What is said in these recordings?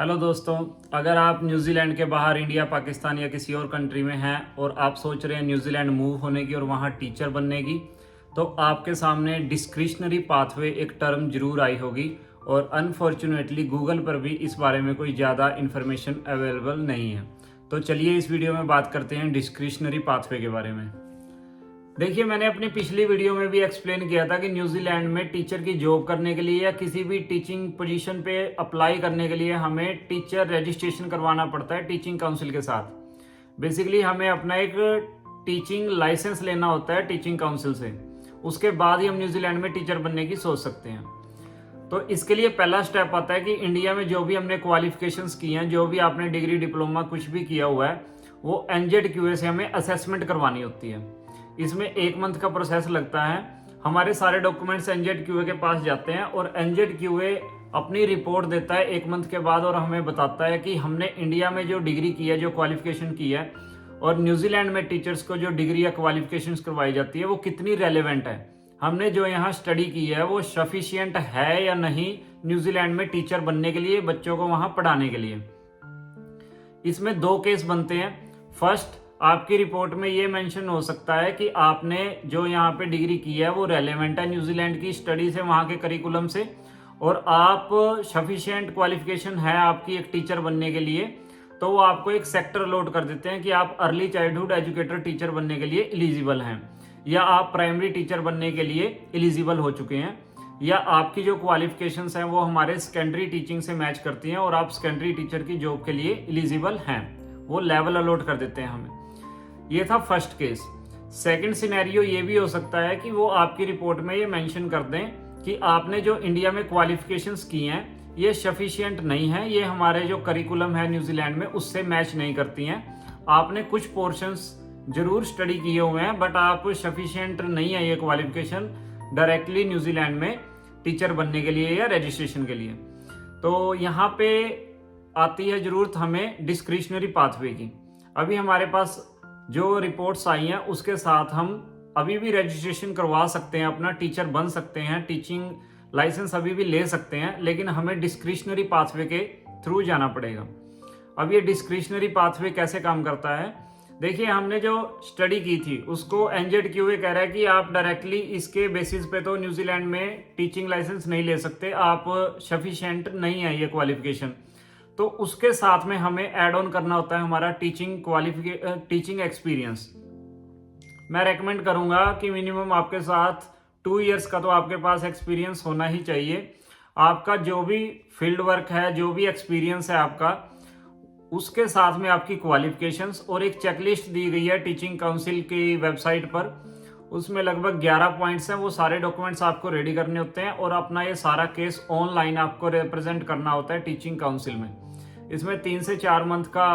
Hello दोस्तों, अगर आप न्यूजीलैंड के बाहर इंडिया, पाकिस्तान या किसी और कंट्री में हैं और आप सोच रहे हैं न्यूजीलैंड मूव होने की और वहाँ टीचर बनने की, तो आपके सामने डिस्क्रिशनरी पाथवे एक टर्म जरूर आई होगी और अनफॉर्चुनेटली गूगल पर भी इस बारे में कोई ज़्यादा इन्फॉर्मेशन अवेलेबल नहीं है। तो चलिए इस वीडियो में बात करते हैं डिस्क्रिशनरी पाथवे के बारे में। देखिए, मैंने अपनी पिछली वीडियो में भी एक्सप्लेन किया था कि न्यूजीलैंड में टीचर की जॉब करने के लिए या किसी भी टीचिंग पोजीशन पे अप्लाई करने के लिए हमें टीचर रजिस्ट्रेशन करवाना पड़ता है टीचिंग काउंसिल के साथ। बेसिकली हमें अपना एक टीचिंग लाइसेंस लेना होता है टीचिंग काउंसिल से, उसके बाद ही हम न्यूजीलैंड में टीचर बनने की सोच सकते हैं। तो इसके लिए पहला स्टेप आता है कि इंडिया में जो भी हमने क्वालिफिकेशंस की हैं, जो भी आपने डिग्री डिप्लोमा कुछ भी किया हुआ है, वो NZQA से हमें असेसमेंट करवानी होती है। इसमें 1 मंथ का प्रोसेस लगता है। हमारे सारे डॉक्यूमेंट्स NZQA के पास जाते हैं और NZQA अपनी रिपोर्ट देता है 1 मंथ के बाद और हमें बताता है कि हमने इंडिया में जो डिग्री की है, जो क्वालिफिकेशन की है, और न्यूजीलैंड में टीचर्स को जो डिग्री या क्वालिफिकेशन करवाई जाती है वो कितनी रेलेवेंट है। हमने जो यहाँ स्टडी की है वो सफिशियंट है या नहीं न्यूजीलैंड में टीचर बनने के लिए, बच्चों को वहाँ पढ़ाने के लिए। इसमें 2 केस बनते हैं। फर्स्ट, आपकी रिपोर्ट में ये मेंशन हो सकता है कि आपने जो यहाँ पे डिग्री की है वो रेलेवेंट है न्यूजीलैंड की स्टडी से, वहाँ के करिकुलम से, और आप सफिशिएंट क्वालिफिकेशन है आपकी एक टीचर बनने के लिए, तो वो आपको एक सेक्टर अलॉट कर देते हैं कि आप अर्ली चाइल्डहुड एजुकेटर टीचर बनने के लिए एलिजिबल हैं, या आप प्राइमरी टीचर बनने के लिए एलिजिबल हो चुके हैं, या आपकी जो क्वालिफिकेशंस हैं वो हमारे सेकेंडरी टीचिंग से मैच करती हैं और आप सेकेंडरी टीचर की जॉब के लिए एलिजिबल हैं। वो लेवल अलॉट कर देते हैं हमें। ये था फर्स्ट केस। सेकंड सिनेरियो ये भी हो सकता है कि वो आपकी रिपोर्ट में ये मेंशन कर दें कि आपने जो इंडिया में क्वालिफिकेशंस की हैं ये सफिशिएंट नहीं है, ये हमारे जो करिकुलम है न्यूजीलैंड में उससे मैच नहीं करती हैं। आपने कुछ पोर्शंस जरूर स्टडी किए हुए हैं बट आप सफिशिएंट नहीं है ये क्वालिफिकेशन डायरेक्टली न्यूजीलैंड में टीचर बनने के लिए या रजिस्ट्रेशन के लिए। तो यहाँ पे आती है जरूरत हमें डिस्क्रिशनरी पाथवे की। अभी हमारे पास जो रिपोर्ट्स आई हैं उसके साथ हम अभी भी रजिस्ट्रेशन करवा सकते हैं, अपना टीचर बन सकते हैं, टीचिंग लाइसेंस अभी भी ले सकते हैं, लेकिन हमें डिस्क्रिशनरी पाथवे के थ्रू जाना पड़ेगा। अब ये डिस्क्रिशनरी पाथवे कैसे काम करता है? देखिए, हमने जो स्टडी की थी उसको NZQA कह रहा है कि आप डायरेक्टली इसके बेसिस पे तो न्यूजीलैंड में टीचिंग लाइसेंस नहीं ले सकते, आप सफिशिएंट नहीं है ये क्वालिफिकेशन। तो उसके साथ में हमें ऐड ऑन करना होता है हमारा टीचिंग एक्सपीरियंस। मैं रेकमेंड करूंगा कि मिनिमम आपके साथ 2 इयर्स का तो आपके पास एक्सपीरियंस होना ही चाहिए। आपका जो भी फील्ड वर्क है, जो भी एक्सपीरियंस है आपका, उसके साथ में आपकी क्वालिफिकेशंस और एक चेकलिस्ट दी गई है टीचिंग काउंसिल की वेबसाइट पर। उसमें लगभग 11 पॉइंट्स हैं। वो सारे डॉक्यूमेंट्स आपको रेडी करने होते हैं और अपना ये सारा केस ऑनलाइन आपको रिप्रेजेंट करना होता है टीचिंग काउंसिल में। इसमें 3 से 4 मंथ का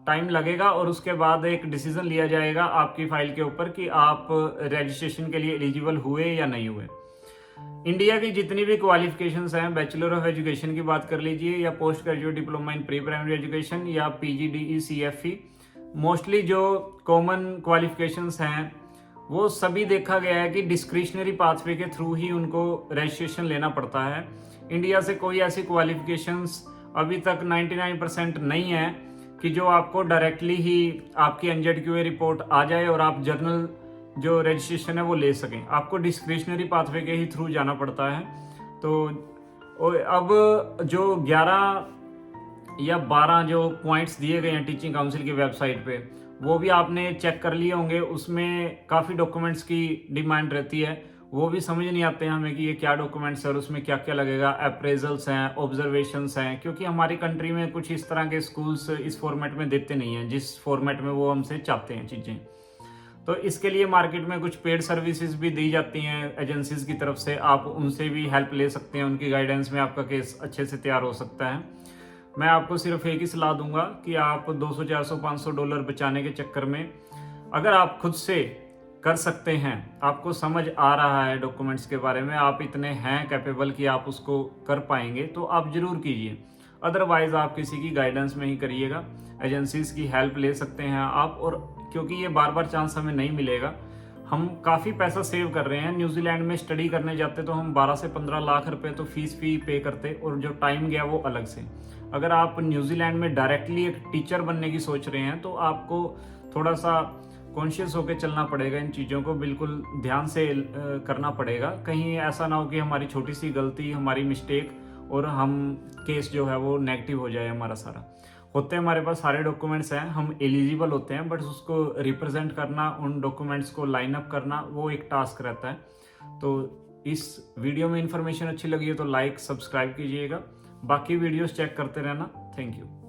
टाइम लगेगा और उसके बाद एक डिसीजन लिया जाएगा आपकी फाइल के ऊपर कि आप रजिस्ट्रेशन के लिए एलिजिबल हुए या नहीं हुए। इंडिया की जितनी भी क्वालिफिकेशंस हैं, बैचलर ऑफ एजुकेशन की बात कर लीजिए या post graduate diploma in pre primary education या PGDE CFE, मोस्टली जो कॉमन क्वालिफिकेशंस हैं वो सभी देखा गया है कि डिस्क्रिशनरी पाथवे के थ्रू ही उनको रजिस्ट्रेशन लेना पड़ता है। इंडिया से कोई ऐसी क्वालिफिकेशंस अभी तक 99% नहीं है कि जो आपको डायरेक्टली ही आपकी NZQA रिपोर्ट आ जाए और आप जर्नल जो रजिस्ट्रेशन है वो ले सकें। आपको डिस्क्रिशनरी पाथवे के ही थ्रू जाना पड़ता है। तो अब जो 11 या 12 जो पॉइंट्स दिए गए हैं टीचिंग काउंसिल की वेबसाइट पे, वो भी आपने चेक कर लिए होंगे। उसमें काफ़ी डॉक्यूमेंट्स की डिमांड रहती है, वो भी समझ नहीं आते हैं हमें कि ये क्या डॉक्यूमेंट्स है और उसमें क्या क्या लगेगा। अप्रेजल्स हैं, ऑब्जर्वेशंस हैं, क्योंकि हमारी कंट्री में कुछ इस तरह के स्कूल्स इस फॉर्मेट में देते नहीं हैं जिस फॉर्मेट में वो हमसे चाहते हैं चीज़ें। तो इसके लिए मार्केट में कुछ पेड सर्विसेज भी दी जाती हैं एजेंसीज की तरफ से, आप उनसे भी हेल्प ले सकते हैं। उनकी गाइडेंस में आपका केस अच्छे से तैयार हो सकता है। मैं आपको सिर्फ एक ही सलाह दूंगा कि आप $200, $400, $500 बचाने के चक्कर में अगर आप खुद से कर सकते हैं, आपको समझ आ रहा है डॉक्यूमेंट्स के बारे में, आप इतने हैं कैपेबल कि आप उसको कर पाएंगे, तो आप जरूर कीजिए। अदरवाइज आप किसी की गाइडेंस में ही करिएगा, एजेंसीज की हेल्प ले सकते हैं आप। और क्योंकि ये बार बार चांस हमें नहीं मिलेगा, हम काफ़ी पैसा सेव कर रहे हैं। न्यूजीलैंड में स्टडी करने जाते तो हम 12 से 15 लाख रुपए तो फीस फी पे करते, और जो टाइम गया वो अलग से। अगर आप न्यूजीलैंड में डायरेक्टली एक टीचर बनने की सोच रहे हैं तो आपको थोड़ा सा कॉन्शियस होकर चलना पड़ेगा, इन चीज़ों को बिल्कुल ध्यान से करना पड़ेगा। कहीं ऐसा ना हो कि हमारी छोटी सी गलती, हमारी मिस्टेक, और हम केस जो है वो नेगेटिव हो जाए हमारा सारा। होते हैं हमारे पास सारे डॉक्यूमेंट्स हैं, हम एलिजिबल होते हैं, बट उसको रिप्रेजेंट करना, उन डॉक्यूमेंट्स को लाइन अप करना, वो एक टास्क रहता है। तो इस वीडियो में इंफॉर्मेशन अच्छी लगी है तो लाइक सब्सक्राइब कीजिएगा, बाकी वीडियोस चेक करते रहना। Thank you.